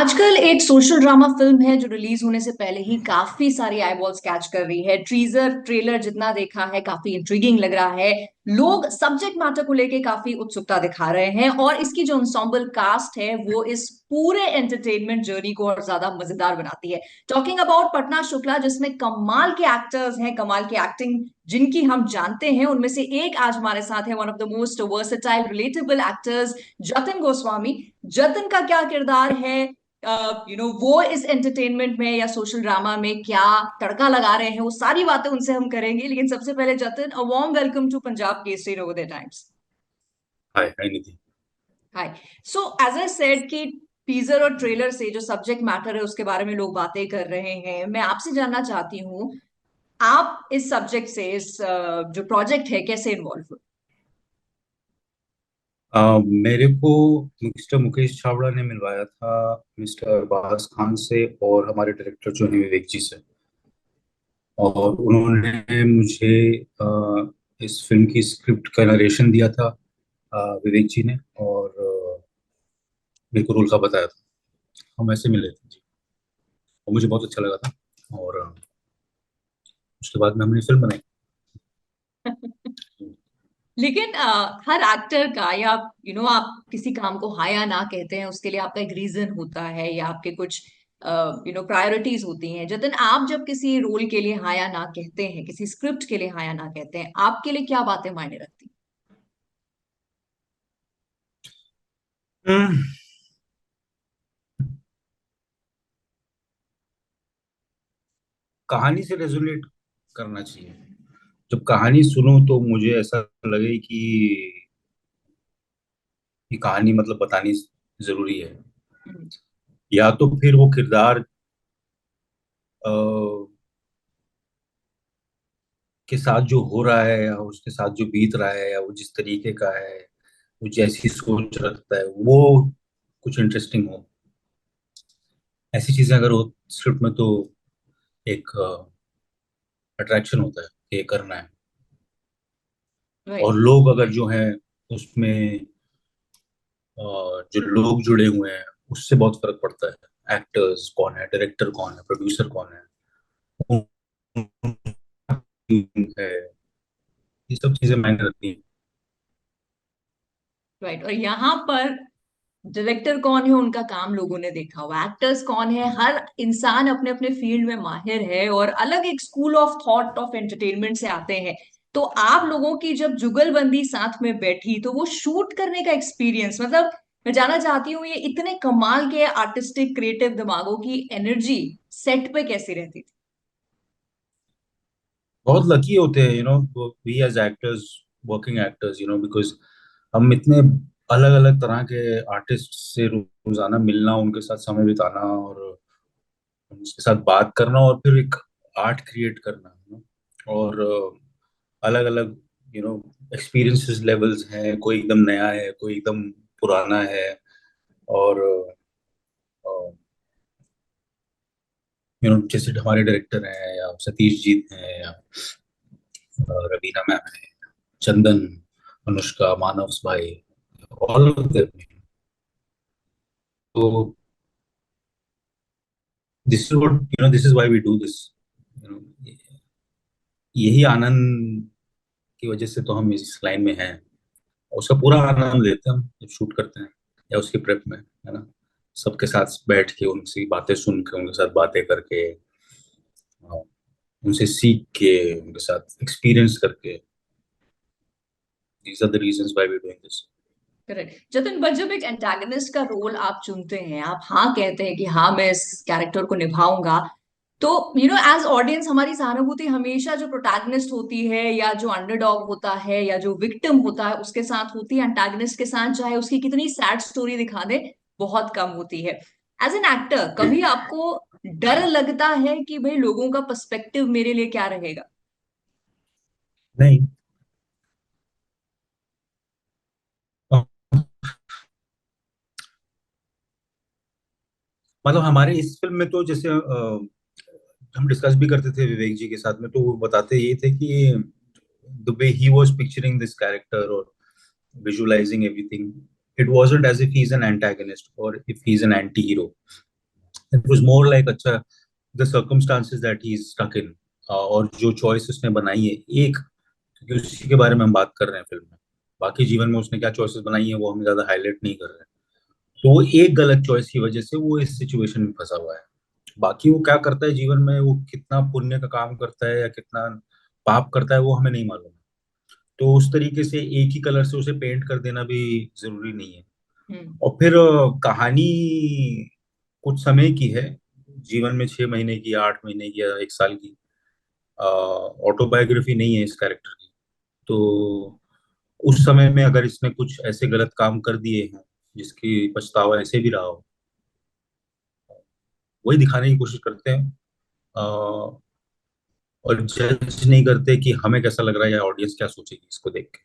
आजकल एक social drama film है जो रिलीज होने से पहले ही काफी सारी आई बॉल्स कैच कर रही है। टीजर ट्रेलर जितना देखा है काफी इंट्रिगिंग लग रहा है। लोग सब्जेक्ट मैटर को लेके काफी उत्सुकता दिखा रहे हैं और इसकी जो ensemble कास्ट है वो इस पूरे एंटरटेनमेंट जर्नी को और ज्यादा मजेदार बनाती है। टॉकिंग अबाउट पटना शुक्ला, जिसमें कमाल के एक्टर्स हैं, कमाल की एक्टिंग जिनकी हम जानते हैं, उनमें से एक आज हमारे साथ है one of the most versatile relatable actors, Jatin Goswami. Jatin का क्या किरदार है, वो इस एंटरटेनमेंट में या सोशल ड्रामा में क्या तड़का लगा रहे हैं, वो सारी बातें उनसे हम करेंगे। लेकिन सबसे पहले Jatin, a warm welcome to Punjab Kesari Navodaya Times. Hi hi Nidhi. Hi. So as I said कि टीजर और ट्रेलर से जो सब्जेक्ट मैटर है उसके बारे में लोग बातें कर रहे हैं। मैं आपसे जानना चाहती हूँ, आप इस सब्जेक्ट से, इस जो प्रोजेक्ट है, कैसे इन्वॉल्व हुए? मेरे को मिस्टर मुकेश छाबड़ा ने मिलवाया था मिस्टर अरबाज खान से और हमारे डायरेक्टर जो है विवेक जी से। और उन्होंने मुझे इस फिल्म की स्क्रिप्ट का नरेशन दिया था, विवेक जी ने। और मेरे को रोल का बताया था। हम ऐसे मिले थे जी। और मुझे बहुत अच्छा लगा था। और उसके बाद में हमने फिल्म बनाई। लेकिन हर एक्टर का, या आप किसी काम को हाँ या ना कहते हैं उसके लिए आपका एक रीजन होता है या आपके कुछ प्रायोरिटीज होती हैं। जतिन, आप जब किसी रोल के लिए हाँ या ना कहते हैं, किसी स्क्रिप्ट के लिए हाँ या ना कहते हैं, आपके लिए क्या बातें मायने रखती हम्म, कहानी से रेजोनेट करना चाहिए। जब कहानी सुनो तो मुझे ऐसा लगे कि ये कहानी मतलब बतानी जरूरी है। हैं? या तो फिर वो किरदार अ, के साथ जो हो रहा है या उसके साथ जो बीत रहा है या वो जिस तरीके का है, वो जैसी सोच रखता है, वो कुछ इंटरेस्टिंग हो। ऐसी चीजें अगर हो स्क्रिप्ट में तो एक अट्रैक्शन होता है कि ये करना है। और राइट। लोग अगर जो हैं उसमें जो लोग जुड़े हुए हैं उससे बहुत फर्क पड़ता है। एक्टर्स कौन है, डायरेक्टर कौन है, प्रोड्यूसर कौन है, है, ये सब चीजें मायने रखती हैं। राइट। और यहाँ पर डायरेक्टर कौन है उनका काम लोगों ने देखा हुआ, एक्टर्स कौन है, हर इंसान अपने अपने फील्ड में माहिर है और अलग एक school of thought of entertainment से आते हैं। तो आप लोगों की जब जुगलबंदी साथ में बैठी तो वो शूट करने का एक्सपीरियंस, मतलब मैं जानना चाहती हूँ, ये इतने कमाल के आर्टिस्टिक क्रिएटिव दिमागों की एनर्जी सेट पे कैसी रहती थी? बहुत लकी होते हैं we as actors, working actors, because हम इतने अलग अलग तरह के आर्टिस्ट से रोजाना मिलना, उनके साथ समय बिताना और उनके साथ बात करना और फिर एक आर्ट क्रिएट करना, और अलग अलग एक्सपीरियंसेस लेवल्स हैं। कोई एकदम नया है, कोई एकदम पुराना है। और जैसे हमारे डायरेक्टर हैं या सतीश जी हैं या रवीना मैम है, चंदन, अनुष्का, मानस भाई, ऑल ऑफ देम। तो this is what this is why we do this. यही आनंद की वजह से तो हम इस लाइन में हैं। उसका पूरा आनंद लेते हैं हम जब शूट करते हैं या उसकी प्रेप में, है ना। सबके साथ बैठ के उनसे बातें सुन के, उनके साथ बातें करके, उनसे सीख के, उनके साथ एक्सपीरियंस करके। These are the reasons why we doing this. Correct. Jatin, but जब एक एंटागनिस्ट का रोल आप चुनते हैं, आप हाँ कहते हैं कि हाँ मैं इस कैरेक्टर को निभाऊंगा, तो एज ऑडियंस हमारी सहानुभूति हमेशा जो प्रोटैगनिस्ट होती है या जो अंडरडॉग होता है या जो विक्टिम होता है उसके साथ होती है। एंटागनिस्ट के साथ चाहे उसकी कितनी सैड स्टोरी दिखा दे, बहुत कम होती है। एज एन एक्टर कभी आपको डर लगता है कि भाई लोगों का पर्सपेक्टिव मेरे लिए क्या रहेगा? नहीं, मतलब हमारे इस फिल्म में तो जैसे हम डिस्कस भी करते थे विवेक जी के साथ में, तो वो बताते ये थे कि the way he was picturing this character और visualizing everything, it wasn't as if he's an antagonist or if he's an anti-hero. It was more like अच्छा the circumstances that he is stuck in, और जो choice उसने बनाई है एक, क्योंकि उसी के बारे में हम बात कर रहे हैं फिल्म में। बाकी जीवन में उसने क्या चॉइसेस बनाई है वो हम ज्यादा हाईलाइट नहीं कर रहे हैं। तो वो एक गलत चॉइस की वजह से वो इस सिचुएशन में फंसा हुआ है। बाकी वो क्या करता है जीवन में, वो कितना पुण्य का काम करता है या कितना पाप करता है वो हमें नहीं मालूम। तो उस तरीके से एक ही कलर से उसे पेंट कर देना भी जरूरी नहीं है। हम्म। और फिर कहानी कुछ समय की है, जीवन में 6 महीने की, 8 महीने की या 1 साल की। ऑटोबायोग्राफी नहीं है इस कैरेक्टर की। तो उस समय में अगर इसने कुछ ऐसे गलत काम कर दिए हैं जिसकी पछतावा ऐसे भी रहा हो, वही दिखाने की कोशिश करते हैं। अ, और जज नहीं करते कि हमें कैसा लग रहा है या ऑडियंस क्या सोचेगी इसको देख के।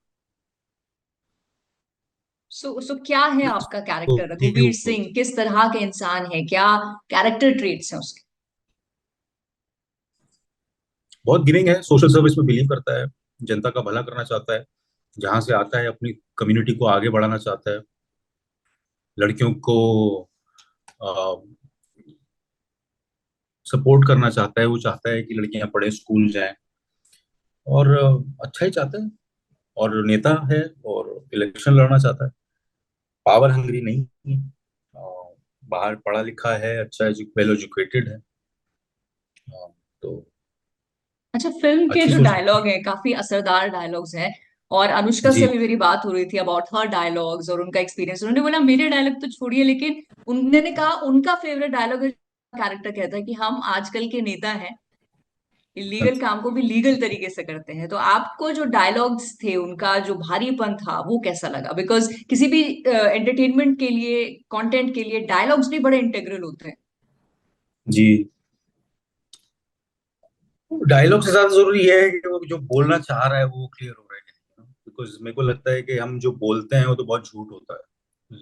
सो क्या है आपका तो कैरेक्टर ये रघुवीर सिंह, किस तरह के इंसान है, क्या कैरेक्टर ट्रेट्स हैं उसके? बहुत गिविंग है, सोशल सर्विस में बिलीव करता है, जनता का भला करना चाहता है, जहां से आता है अपनी कम्युनिटी को आगे बढ़ाना चाहता है, लड़कियों को सपोर्ट करना चाहता है, वो चाहता है कि लड़कियां पढ़े, स्कूल जाएं, और अच्छा ही चाहता है। और नेता है और इलेक्शन लड़ना चाहता है, पावर हंग्री नहीं है। बाहर पढ़ा लिखा है, अच्छा वेल एजुकेटेड है। तो अच्छा, फिल्म के अच्छी जो सोच रखता डायलॉग हैं काफी असरदार डायलॉग्स हैं। और अनुष्का है से जी। भी मेरी बात हो रही थी अबाउट हर डायलॉग्स और उनका एक्सपीरियंस। उन्होंने बोला मेरे डायलॉग तो छोड़िए, लेकिन उन्होंने कहा उनका फेवरेट डायलॉग है, कैरेक्टर कहता है कि हम आजकल के नेता हैं, इलीगल अच्छा। काम को भी लीगल तरीके से करते हैं। तो आपको जो डायलॉग्स थे उनका जो भारीपन था वो कैसा लगा? बिकॉज किसी भी एंटरटेनमेंट के लिए, कंटेंट के लिए डायलॉग्स भी बड़े इंटेग्रल होते हैं। जी, डायलॉग से ज्यादा जरूरी है कि वो जो बोलना चाह रहा है वो क्लियर हो रहा है। बिकॉज मेरे को लगता है कि हम जो बोलते हैं वो तो बहुत झूठ होता है,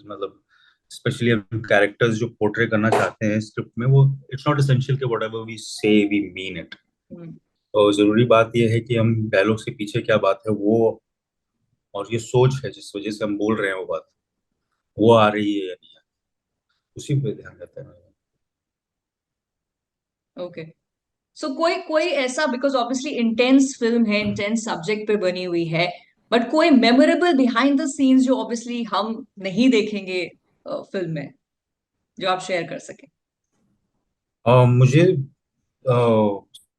मतलब स्पेशली हम कैरेक्टर्स जो पोर्ट्रे करना चाहते हैं स्क्रिप्ट में, वो इट्स नॉट एसेंशियल कि वट एवर वी से वी मीन इट। हम्म। और जरूरी बात यह है कि हम डायलॉग्स के पीछे क्या बात है वो, और ये सोच है जिस वजह से हम बोल रहे हैं वो बात, वो आ रही है या नहीं आ रही, उसी पे ध्यान रहता है मेरा। ओके। सो कोई कोई ऐसा, बिकॉज ऑब्वियसली इंटेंस फिल्म है, इंटेंस सब्जेक्ट पे बनी हुई है, बट कोई मेमोरेबल बिहाइंड द सीन्स जो ऑब्वियसली हम नहीं देखेंगे फिल्म में, जो आप शेयर कर सकें? मुझे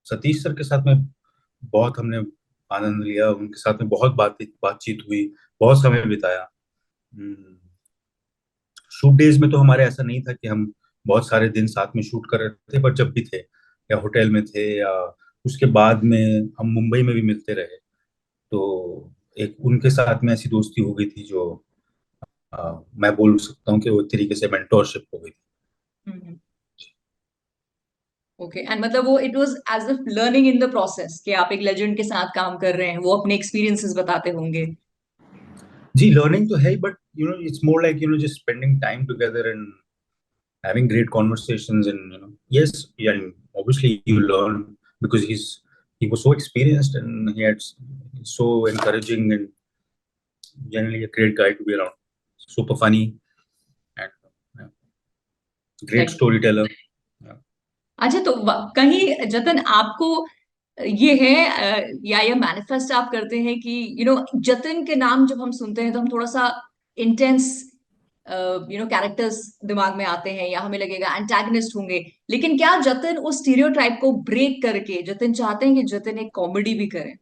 सतीश सर के साथ में बहुत हमने आनंद लिया, उनके साथ में बहुत बातचीत हुई, बहुत समय बिताया। शूट डेज में तो हमारे ऐसा नहीं था कि हम बहुत सारे दिन साथ में शूट कर रहे थे, पर जब भी थे या होटल में थे या उसके बाद में हम मुंबई में भी मिलते रहे। तो एक उनके साथ में ऐसी दोस्ती हो गई थी जो मैं बोल सकता हूँ कि वो एक तरीके से मेंटोरशिप हो गई थी। ओके, एंड मतलब वो it was as if learning in the process कि आप एक लेजेंड के साथ काम कर रहे हैं, वो अपने एक्सपीरियंसेस बताते होंगे। जी, लर्निंग तो है ही, but it's more like just spending time together and having great conversations, and yes, yeah, and obviously you learn because he was so experienced and he had so encouraging and generally a great guy to be around, super funny and yeah, great Right. storyteller. Yeah. अच्छा, तो कहीं जतन आपको ये है या ये manifest आप करते हैं कि जतिन के नाम जब हम सुनते हैं तो हम थोड़ा सा इंटेंस कैरेक्टर्स दिमाग में आते हैं, या हमें लगेगा एंटागनिस्ट होंगे। लेकिन क्या जतिन उस स्टीरियोटाइप को ब्रेक करके जतिन चाहते हैं कि जतिन एक कॉमेडी भी करें,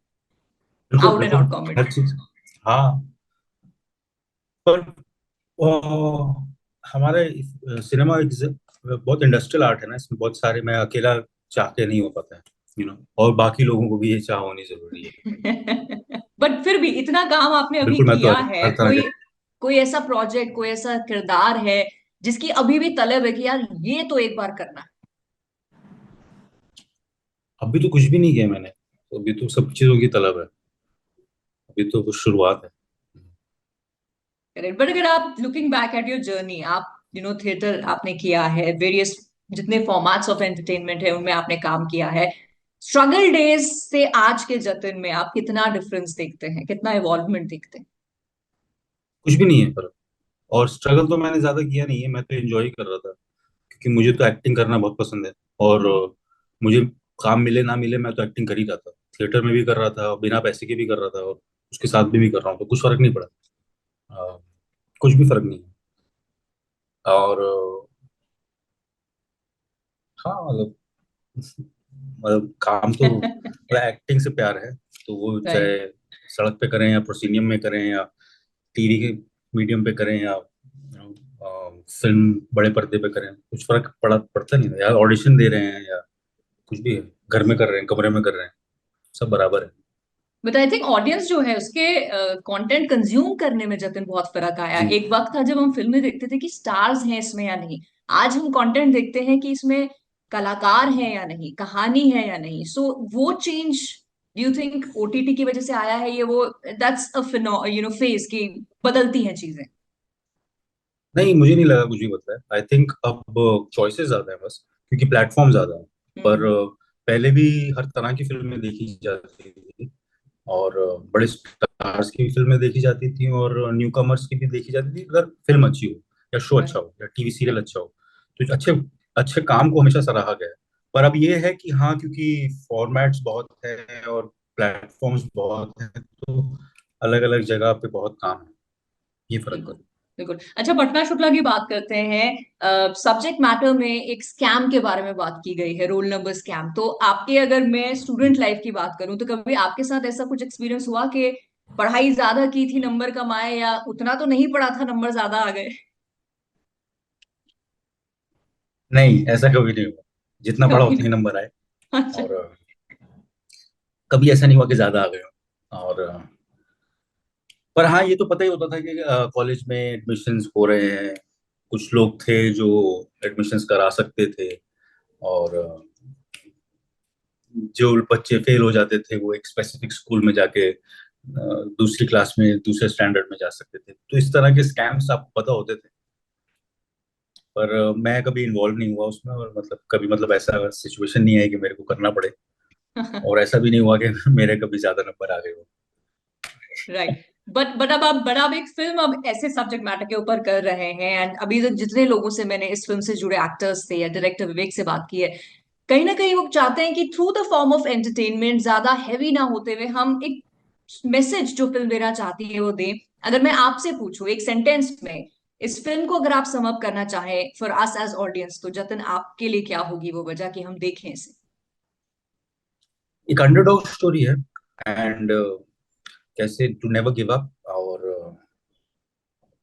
बिल्कुल आउट एंड बिल्कुल, आउट कॉमेडी? हर चीज। हाँ, पर हमारे सिनेमा बहुत इंडस्ट्रियल आर्ट है ना, इसमें बहुत सारे, मैं अकेला चाह के नहीं हो पाता है, और बाकी लोगों को भी ये चाह होनी जरूरी है। बट फिर भी इतना काम आपने अभी बिल्कुल, मैं तो किया है, हर तरह कोई के। कोई ऐसा प्रोजेक्ट, कोई ऐसा किरदार है जिसकी अभी भी तलब है कि यार ये तो एक बार करना अभी तो कुछ भी नहीं किया मैंने, तो अभी तो सब चीजों की तलब है, अभी तो कुछ शुरुआत है। है? बट अगर आप looking back at your journey, आप थिएटर आपने किया है, वेरियस जितने फॉर्मेट्स ऑफ एंटरटेनमेंट है उनमें आपने काम किया है, स्ट्रगल डेज से आज के जतिन में आप कितना डिफरेंस देखते हैं, कितना इवॉल्वमेंट देखते हैं? कुछ भी नहीं है पर, और स्ट्रगल तो मैंने ज्यादा किया नहीं है, मैं तो एंजॉय कर रहा था, क्योंकि मुझे तो एक्टिंग करना बहुत पसंद है। और मुझे काम मिले ना मिले, मैं तो एक्टिंग कर ही रहा था। थिएटर में भी कर रहा था, बिना पैसे के भी कर रहा था, और उसके साथ भी कर रहा हूँ, तो कुछ फर्क नहीं पड़ा। अ, कुछ भी फर्क नहीं है। और हाँ मतलब, काम तो मतलब एक्टिंग से प्यार है। तो वो राइट। चाहे सड़क पे करें या प्रोसीनियम में करें या टीवी के मीडियम पे करें या फिल्म बड़े पर्दे पे करें, कुछ फर्क पड़ता नहीं है यार। ऑडिशन दे रहे हैं या कुछ भी है, घर में कर रहे हैं, कमरे में कर रहे हैं, सब बराबर है। बट आई थिंक ऑडियंस जो है उसके कंटेंट कंज्यूम करने में जतिन बहुत फर्क आया। जी। एक वक्त था जब हम फिल्में देखते थे कि स्टार्स हैं इसमें या नहीं। आज हम कंटेंट देखते हैं कि इसमें कलाकार हैं या नहीं, कहानी है या नहीं। सो वो चेंज यू थिंक ओटीटी की वजह से आया है? ये वो दैट्स अ फेज की बदलती हैं चीजें। नहीं, मुझे नहीं लगा कुछ भी बदला है। आई थिंक अब चॉइसेस ज्यादा है बस, क्योंकि प्लेटफॉर्म ज्यादा है। पर हम्म। पहले भी हर तरह की फिल्में देखी जाती थी, और बड़े स्टार्स की भी फिल्में देखी जाती थी, और न्यू कमर्स की भी देखी जाती थी। अगर फिल्म अच्छी हो या शो अच्छा हो या टीवी सीरियल अच्छा हो, तो अच्छे अच्छे काम को हमेशा सराहा गया है। पर अब ये है कि हाँ, क्योंकि फॉर्मेट्स बहुत है और प्लेटफॉर्म्स बहुत हैं, तो अलग अलग जगह पे बहुत काम है। ये फर्क बिल्कुल है। बिल्कुल। अच्छा, पटना शुक्ला की बात करते हैं। सब्जेक्ट मैटर में एक स्कैम के बारे में बात की गई है, रोल नंबर स्कैम। तो आपके, अगर मैं स्टूडेंट लाइफ की बात करूं, तो कभी आपके साथ ऐसा कुछ एक्सपीरियंस हुआ कि पढ़ाई ज्यादा की थी नंबर कम आए, या उतना तो नहीं पढ़ा था नंबर ज्यादा आ गए? नहीं, ऐसा कभी नहीं हुआ। जितना पढ़ा कभी उतने ही नहीं। नंबर आए। अच्छा। और कभी ऐसा नहीं हुआ कि ज्यादा आ गए हों। और पर हाँ, ये तो पता ही होता था कि कॉलेज में एडमिशन्स हो रहे हैं। कुछ लोग थे जो एडमिशन्स करा सकते थे, और जो बच्चे फेल हो जाते थे वो एक स्पेसिफिक स्कूल में जाके दूसरी क्लास में दूसरे स्टैंडर्ड में जा सकते थे। तो इस तरह के स्कैम्स आपको पता होते थे। पर मैं कभी इन्वॉल्व नहीं हुआ उसमें, और मतलब कभी मतलब ऐसा सिचुएशन नहीं है कि मेरे को करना पड़े। और ऐसा भी नहीं हुआ कि मेरे कभी ज्यादा नंबर आ गए हो। राइट। बट अब एक फिल्म अब ऐसे सब्जेक्ट मैटर के ऊपर कर रहे हैं, एंड अभी तक जितने लोगों से मैंने इस फिल्म से जुड़े एक्टर्स से या डायरेक्टर विवेक से बात की है, कहीं ना कहीं वो चाहते हैं कि through the form of entertainment, ज्यादा हैवी ना होते हुए, हम एक मैसेज जो फिल्म देना चाहती है वो दें। अगर मैं आपसे पूछूं एक सेंटेंस में इस फिल्म को अगर आप सम अप करना चाहें फॉर अस एज ऑडियंस, तो जतन आपके लिए क्या होगी वो वजह कि हम देखें इसे? एक अंडरडॉग स्टोरी है। एंड कैसे टू नेवर गिव अप। और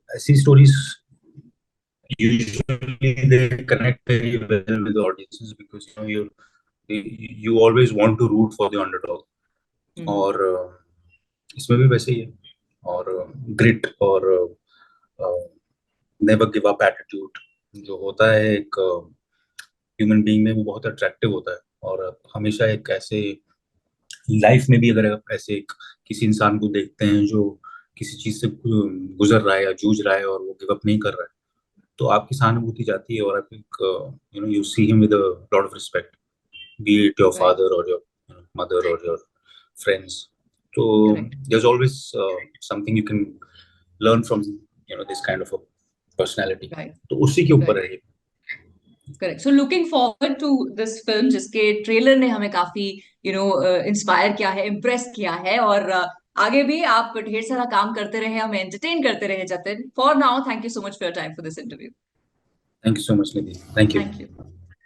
ऐसी stories usually they connect very well with the audiences, because you always want to root for the underdog. हम्म। और इसमें भी वैसे ही है। और ग्रिट और नेवर गिव अप एटीट्यूड जो होता है एक ह्यूमन बीइंग में, वो बहुत अट्रैक्टिव होता है। और हमेशा एक ऐसे लाइफ में भी अगर आप ऐसे किसी इंसान को देखते हैं जो किसी चीज से गुजर रहा है या जूझ रहा है और वो गिव अप नहीं कर रहा है, तो आपकी सहानुभूति जाती है, और आप एक you see him with a lot of respect, be it your right. Father और योर मदर और योर फ्रेंड्स। तो correct. There is always something you can learn from this kind of personality. Right. तो उसी के ऊपर right. है ये। Correct. So looking forward to this film, जिसके ट्रेलर ने हमें काफी इंस्पायर किया है, इम्प्रेस किया है। और आगे भी आप ढेर सारा काम करते रहे, हमें एंटरटेन करते रहे Jatin. For now, thank you so much for your time for this interview. Thank you so much Nidhi, thank thank you. You.